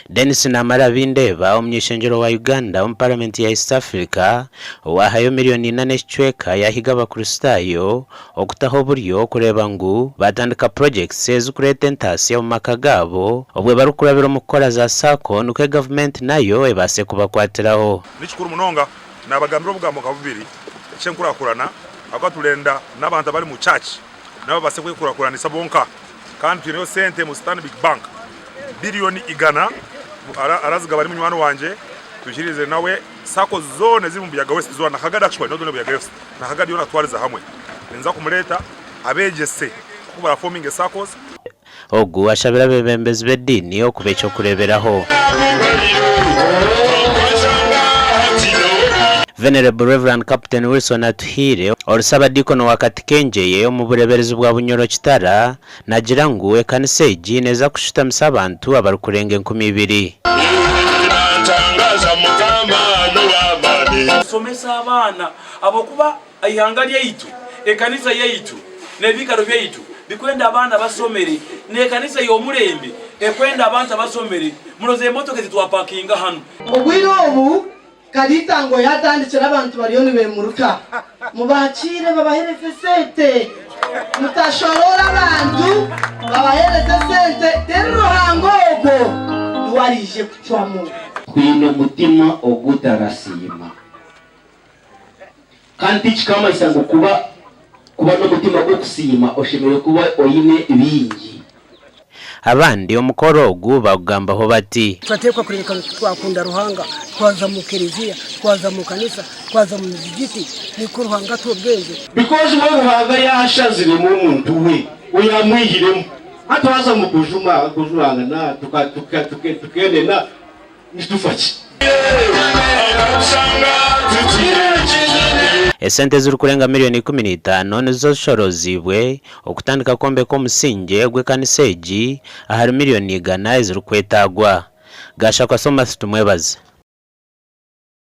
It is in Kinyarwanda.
Dennis Namarabindeba omnyishenjero wa Uganda mu Parliament ya East Africa wahayo miliyoni 4 yahiga abakristayo okutaho buryo kureba ngu batandika projects ezikureta entasi mu maka gabo obwe barukurabira mukora za sako nuko government nayo ebase kubakwatiraho nikikuru munonga nabagambira obugambo kabubiri eky'enkurakurana agatulenda n'abantu abali mu church nabo base kwekurakuranisa bonka kandi tuneyo sente mu Stanbic Bank biriyooni 100 araziga bari munywano wanje tujirize nawe sako zone ziri mu Buyaga West zone KAGADI no done Buyaga West na KAGADI yona twariza hamwe nza kumuleta abegese kuba forming sakos ogu ashabira bebembezi bedini okubecho kureberaho. Venerable Reverend Captain Wilson Atuhire ey'obusabadikoni wa Katikegyeye mu bureberezi bwa Bunyoro Kitara nagira ngu ekanisa egi neza kushutamisa abantu abarukurenga 200. Somesa abana abokuba ihanga lyaitu ekanisa yaitu nebikaro byaitu bikwenda abana basomere n'ekanisa y'omulembe ekwenda abantu basomere muloze emotoka zitwapakinga hano obwiro obu Kalita ngo yatandikira abantu bariyo nibemuruka mubakire babahereze sente mutashorora abantu babahereze sente teruhango ogo duwarije kucwamo kwino mutima ogutarasima kandi kikama isango kuba no mutima gwo kusima oshimire kuba oyine bingi. Abandi omukoro ogu bagambaho bati twatekwa kureka twakunda ruhanga twaza mu kiliziya twaza mu kanisa twaza mu muzigiti niko ruhanga tubwenge because we ruhanga yashazire mu muntu we uyamwihiremo atwaza mu kujuranga na tukenena nitufaki esente z'urukurenga miliyoni 15 nizo shorozibwe okutandika Okwombeka omusinge gw'ekanisa egi ahari miliyoni 100 ezirukwetagwa gasha kwa Thomas tumwebaze.